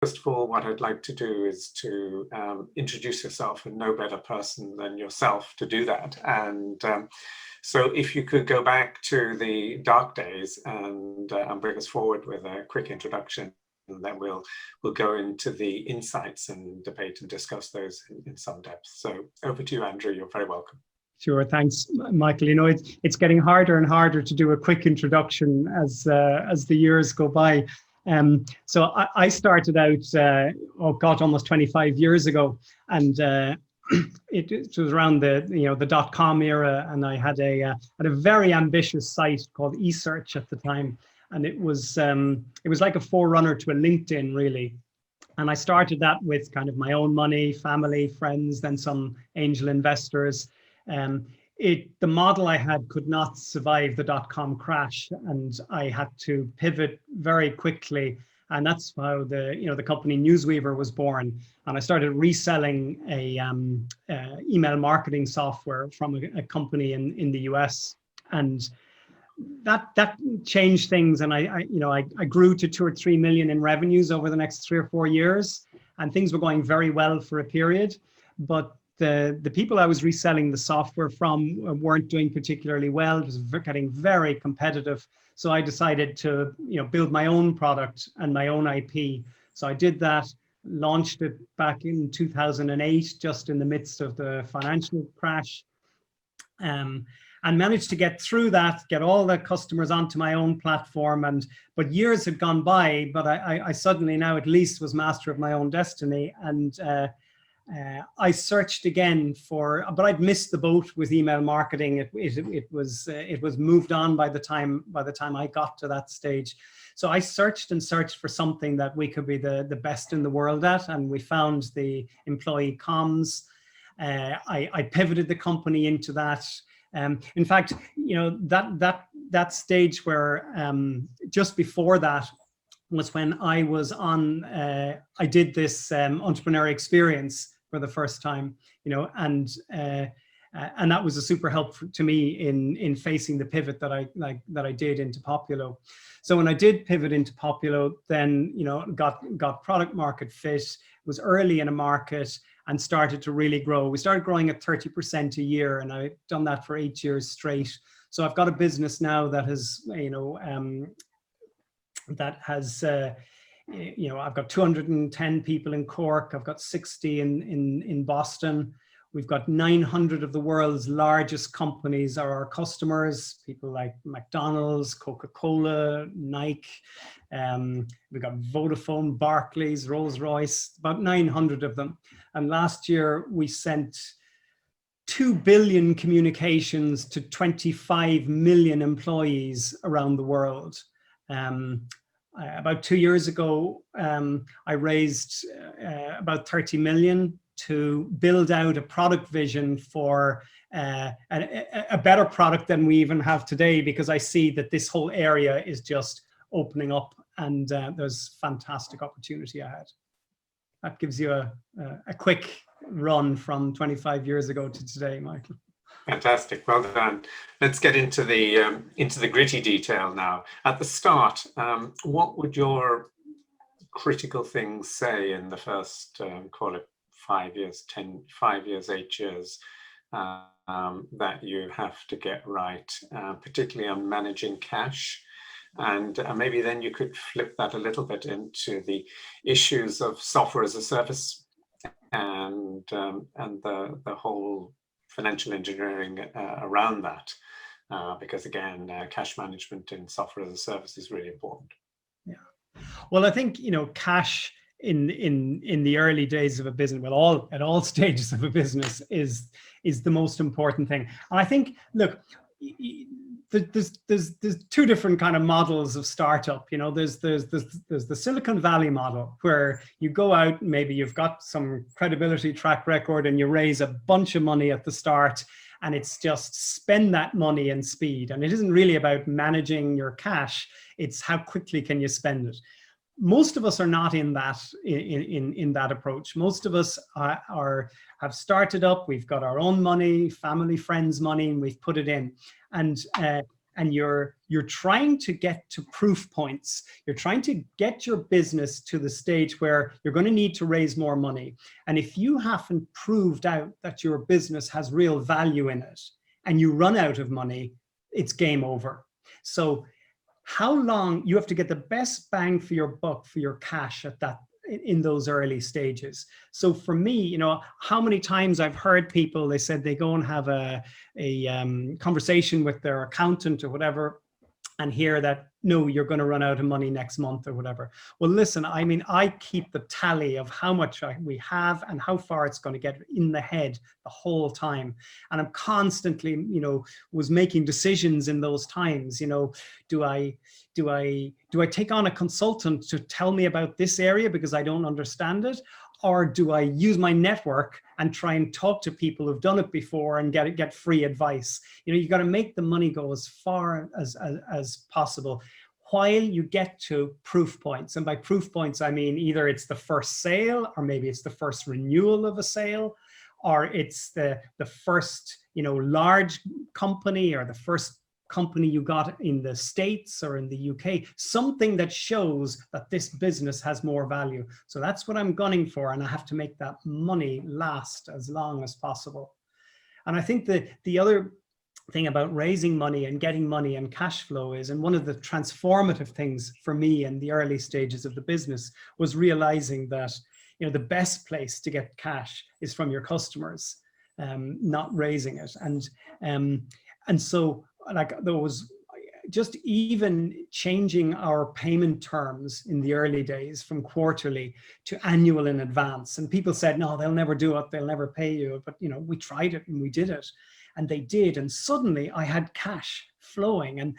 first of all, what I'd like to do is to introduce yourself, and no better person than yourself to do that. And so if you could go back to the dark days and bring us forward with a quick introduction, and then we'll go into the insights and debate and discuss those in some depth. So over to you, Andrew. You're very welcome. Sure, thanks, Michael. You know, it's getting harder and harder to do a quick introduction as the years go by. So I started out, almost 25 years ago, and it was around the .com era, and I had a very ambitious site called eSearch at the time, and it was like a forerunner to a LinkedIn, really. And I started that with kind of my own money, family, friends, then some angel investors. The model I had could not survive the .com crash, and I had to pivot very quickly. And that's how the company Newsweaver was born. And I started reselling a email marketing software from a company in the US, and that changed things. And I grew to 2 or 3 million in revenues over the next 3 or 4 years, and things were going very well for a period. But the people I was reselling the software from weren't doing particularly well. It was getting very competitive. So I decided to build my own product and my own IP. So I did that, launched it back in 2008, just in the midst of the financial crash, and managed to get through that, get all the customers onto my own platform. But years had gone by, but I suddenly now at least was master of my own destiny. And I searched again but I'd missed the boat with email marketing. It was moved on by the time I got to that stage. So I searched and searched for something that we could be the best in the world at, and we found the employee comms. I pivoted the company into that. In fact, that stage where just before that was when I was on. I did this entrepreneurial experience for the first time, and that was a super help to me in facing the pivot that I did into Poppulo. So when I did pivot into Poppulo, then got product market fit, was early in a market, and started to really grow. We started growing at 30% a year, and I've done that for 8 years straight. So I've got a business now that has I've got 210 people in Cork. I've got 60 in Boston. We've got 900 of the world's largest companies are our customers, people like McDonald's, Coca-Cola, Nike. We've got Vodafone, Barclays, Rolls-Royce, about 900 of them. And last year we sent 2 billion communications to 25 million employees around the world. About 2 years ago, I raised about 30 million to build out a product vision for a better product than we even have today, because I see that this whole area is just opening up, and there's fantastic opportunity ahead. That gives you a quick run from 25 years ago to today, Michael. Fantastic, well done. Let's get into the gritty detail now. At the start, what would your critical things say in the first, call it 5 years, 8 years, that you have to get right, particularly on managing cash? And maybe then you could flip that a little bit into the issues of software as a service and the whole financial engineering around that, because again, cash management in software as a service is really important. Yeah, well, I think cash in the early days of a business, well, at all stages of a business, is the most important thing. And I think, look, there's 2 different kind of models of startup. There's the Silicon Valley model, where you go out, maybe you've got some credibility, track record, and you raise a bunch of money at the start, and it's just spend that money and speed. And it isn't really about managing your cash, it's how quickly can you spend it. Most of us are not in that approach. Most of us have started up. We've got our own money, family, friends' money, and we've put it in. And and you're trying to get to proof points. You're trying to get your business to the stage where you're going to need to raise more money. And if you haven't proved out that your business has real value in it and you run out of money, it's game over. So how long you have to get the best bang for your buck for your cash at that in those early stages. So for me, you know, how many times I've heard people, they said they go and have a conversation with their accountant or whatever, and hear that, no, you're going to run out of money next month or whatever. Well, listen, I mean, I keep the tally of how much we have and how far it's going to get in the head the whole time. And I'm constantly, you know, was making decisions in those times. You know, do I take on a consultant to tell me about this area because I don't understand it? Or do I use my network and try and talk to people who've done it before and get free advice? You know, you got to make the money go as far as possible while you get to proof points. And by proof points, I mean either it's the first sale, or maybe it's the first renewal of a sale, or it's the first, you know, large company, or the first company you got in the States or in the UK, something that shows that this business has more value. So that's what I'm gunning for, and I have to make that money last as long as possible. And I think the other thing about raising money and getting money and cash flow is, and one of the transformative things for me in the early stages of the business was realizing that, you know, the best place to get cash is from your customers, not raising it. And so, like, there was just even changing our payment terms in the early days from quarterly to annual in advance. And people said, no, they'll never do it, they'll never pay you. But, you know, we tried it and we did it, and they did. And suddenly I had cash flowing, and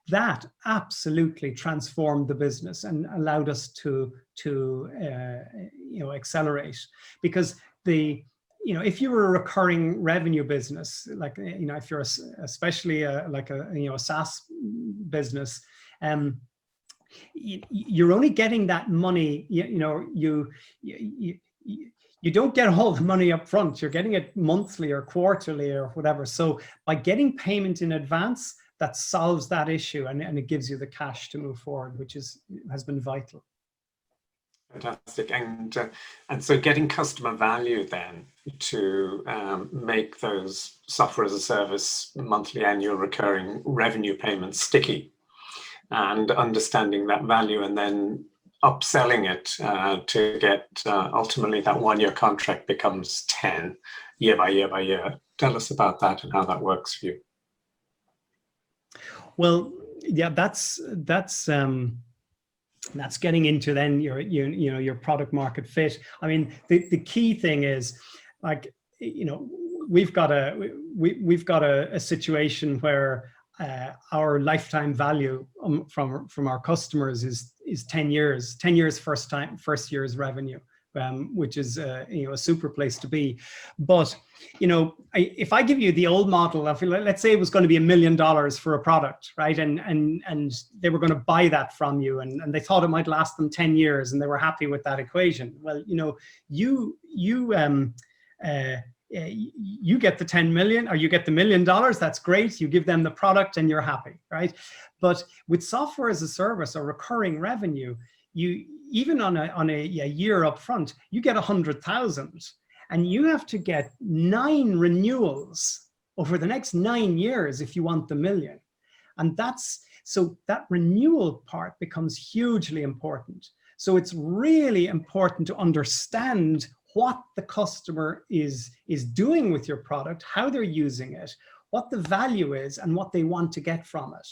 that absolutely transformed the business and allowed us to you know, accelerate. Because you know, if you were a recurring revenue business, like, you know, if you're especially like a, you know, a SaaS business, you're only getting that money, you know, you don't get all the money up front. You're getting it monthly or quarterly or whatever. So by getting payment in advance, that solves that issue, and it gives you the cash to move forward, which has been vital. Fantastic. And so getting customer value then to make those software as a service, monthly, annual, recurring revenue payments sticky, and understanding that value and then upselling it to get ultimately that 1-year contract becomes 10 year by year by year. Tell us about that and how that works for you. Well, yeah, that's getting into then your product market fit. I mean, the key thing is, like, you know, we've got a situation where our lifetime value from our customers is 10 years first year's revenue, which is you know, a super place to be. But, you know, if I give you the old model of, let's say it was going to be $1 million for a product, right? And they were going to buy that from you, and they thought it might last them 10 years, and they were happy with that equation. Well, you know, you get the 10 million, or you get the $1 million. That's great. You give them the product and you're happy, right? But with software as a service or recurring revenue, you even on a year up front, you get 100,000, and you have to get 9 renewals over the next 9 years if you want the $1 million. And so that renewal part becomes hugely important. So it's really important to understand what the customer is doing with your product, how they're using it, what the value is, and what they want to get from it.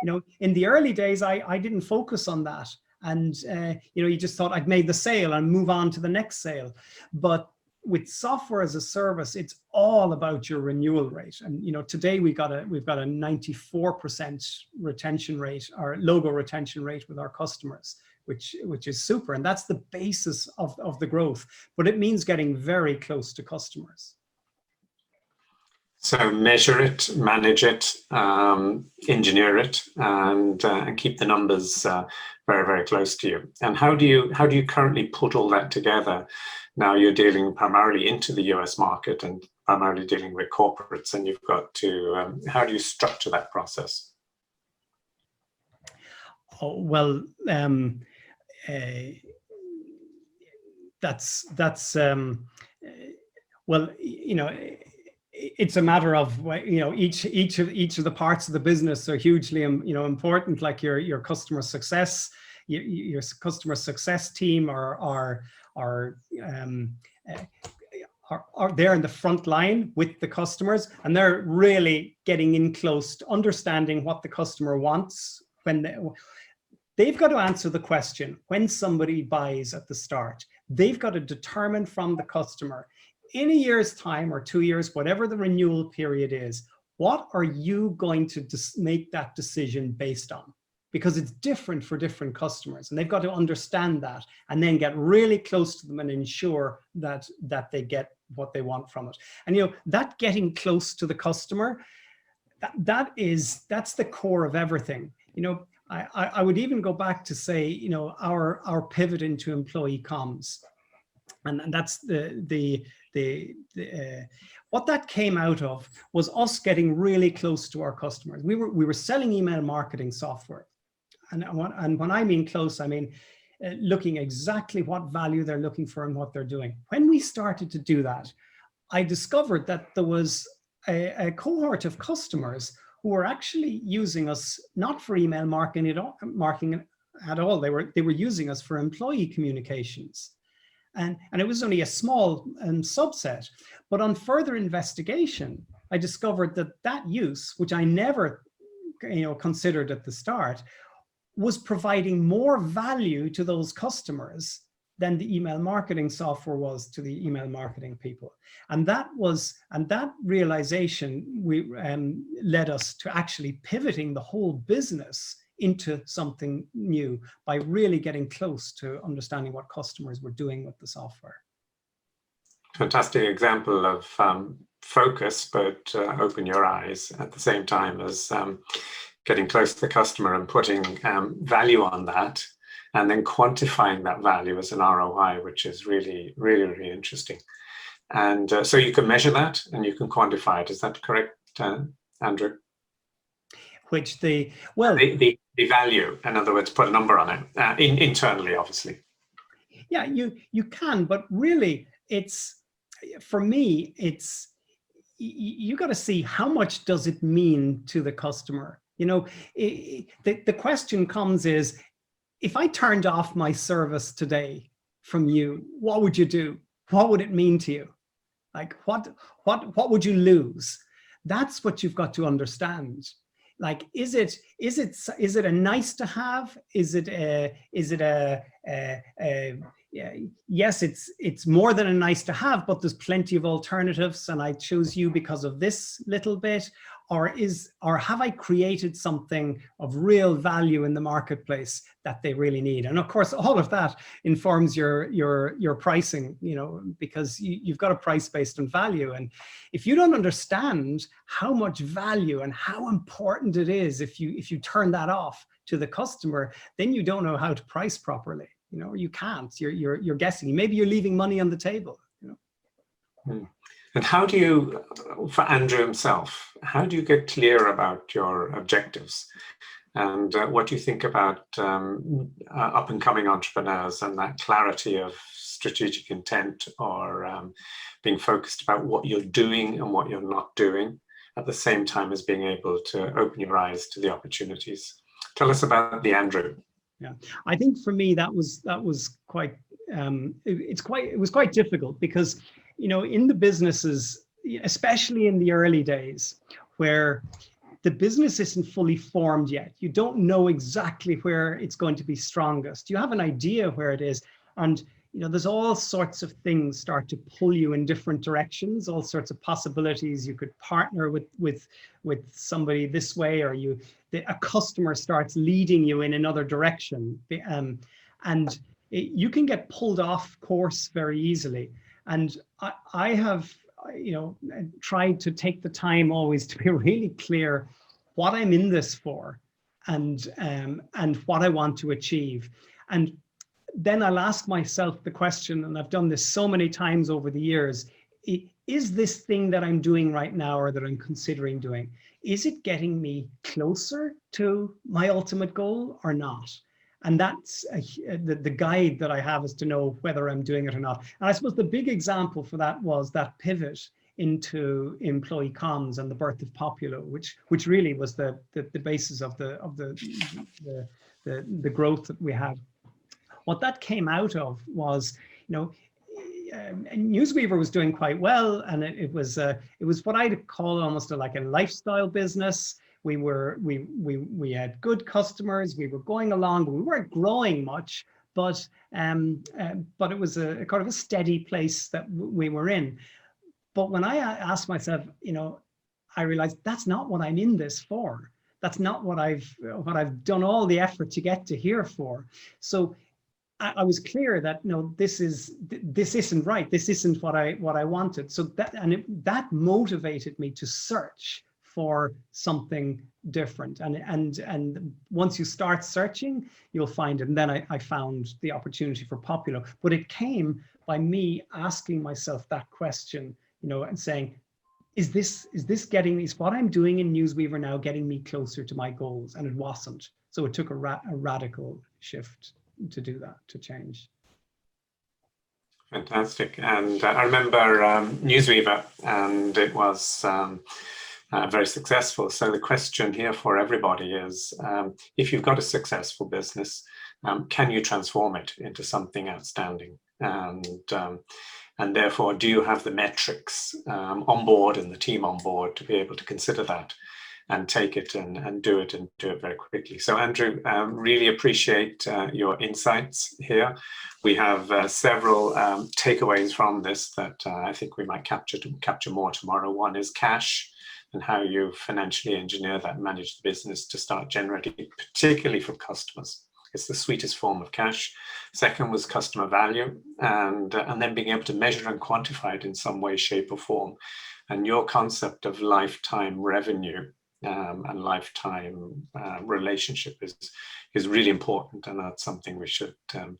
You know, in the early days, I didn't focus on that. And, you know, you just thought I'd made the sale and move on to the next sale. But with software as a service, it's all about your renewal rate. And, you know, today we've got a 94% retention rate, or logo retention rate with our customers, which is super. And that's the basis of the growth, but it means getting very close to customers. So measure it, manage it, engineer it, and keep the numbers very, very close to you. And how do you currently put all that together? Now you're dealing primarily into the US market, and primarily dealing with corporates, and you've got to, how do you structure that process? Oh, well, that's well, you know, it's a matter of, you know, each of the parts of the business are hugely, you know, important, like your customer success, your customer success team are there in the front line with the customers, and they're really getting in close to understanding what the customer wants. When they've got to answer the question, when somebody buys at the start, they've got to determine from the customer, in a year's time or 2 years, whatever the renewal period is, what are you going to make that decision based on? Because it's different for different customers, and they've got to understand that and then get really close to them and ensure that they get what they want from it. And, you know, that getting close to the customer, that's the core of everything. You know, I would even go back to say, you know, our pivot into employee comms, and that's what that came out of was us getting really close to our customers. We were selling email marketing software, and when I mean close, I mean looking exactly what value they're looking for and what they're doing. When we started to do that, I discovered that there was a cohort of customers who were actually using us not for email marketing at all. They were using us for employee communications. And it was only a small subset, but on further investigation, I discovered that use, which I never, you know, considered at the start, was providing more value to those customers than the email marketing software was to the email marketing people. And that realization led us to actually pivoting the whole business into something new by really getting close to understanding what customers were doing with the software. Fantastic example of focus, but open your eyes at the same time as getting close to the customer and putting value on that, and then quantifying that value as an ROI, which is really, really, really interesting. And so you can measure that and you can quantify it. Is that correct, Andrew? Which the value, in other words, put a number on it, internally, obviously. Yeah, you can, but really, for me, you got to see how much does it mean to the customer. You know, the question comes is, if I turned off my service today from you, what would you do? What would it mean to you? Like, what would you lose? That's what you've got to understand. Like, is it a nice to have? Yes, it's more than a nice to have, but there's plenty of alternatives, and I chose you because of this little bit. Or have I created something of real value in the marketplace that they really need? And of course, all of that informs your pricing, you know, because you've got a price based on value. And if you don't understand how much value and how important it is, if you turn that off to the customer, then you don't know how to price properly. You know, you can't. You're guessing. Maybe you're leaving money on the table. You know. And how do you, for Andrew himself, how do you get clear about your objectives? And what do you think about up and coming entrepreneurs and that clarity of strategic intent, or being focused about what you're doing and what you're not doing, at the same time as being able to open your eyes to the opportunities? Tell us about the Andrew. Yeah, I think for me that was quite it was quite difficult, because, you know, in the businesses, especially in the early days, where the business isn't fully formed yet, you don't know exactly where it's going to be strongest. You have an idea where it is, and you know, there's all sorts of things start to pull you in different directions, all sorts of possibilities. You could partner with somebody this way, or a customer starts leading you in another direction, and you can get pulled off course very easly. And I have, you know, tried to take the time always to be really clear what I'm in this for, and what I want to achieve. And then I'll ask myself the question, and I've done this so many times over the years, is this thing that I'm doing right now or that I'm considering doing, is it getting me closer to my ultimate goal or not? And that's the guide that I have is to know whether I'm doing it or not. And I suppose the big example for that was that pivot into employee comms and the birth of Poppulo, which really was the basis of the growth that we had. What that came out of was, Newsweaver was doing quite well, and it was what I'd call almost like a lifestyle business. We had good customers. We were going along, but we weren't growing much. But it was a kind of a steady place that we were in. But when I asked myself, I realized that's not what I'm in this for. That's not what I've done all the effort to get to here for. So I was clear that this isn't right. This isn't what I wanted. So that motivated me to search for something different. And once you start searching, you'll find it. And then I found the opportunity for Poppulo. But it came by me asking myself that question, and saying, is what I'm doing in Newsweaver now getting me closer to my goals? And it wasn't. So it took a radical shift to do that, to change. Fantastic. And I remember Newsweaver, and it was very successful. So the question here for everybody is, if you've got a successful business, can you transform it into something outstanding? And therefore, do you have the metrics on board and the team on board to be able to consider that and take it and do it very quickly? So Andrew, really appreciate your insights here. We have several takeaways from this that I think we might capture more tomorrow. One is cash and how you financially engineer that, manage the business to start generating, particularly from customers. It's the sweetest form of cash. Second was customer value, and then being able to measure and quantify it in some way, shape, or form. And your concept of lifetime revenue and lifetime relationship is really important, and that's something we should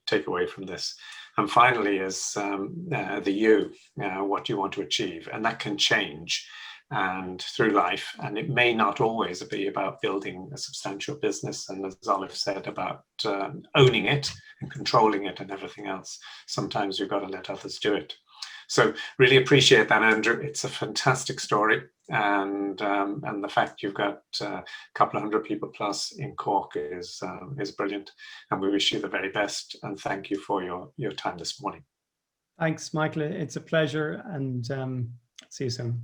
take away from this. And finally is the you, what do you want to achieve? And that can change and through life, and it may not always be about building a substantial business, and as Olive said, about owning it and controlling it and everything else. Sometimes you've got to let others do it. So really appreciate that, Andrew. It's a fantastic story, and the fact you've got a couple of hundred people plus in Cork is brilliant, and we wish you the very best, and thank you for your time this morning. Thanks, Michael. It's a pleasure, and see you soon.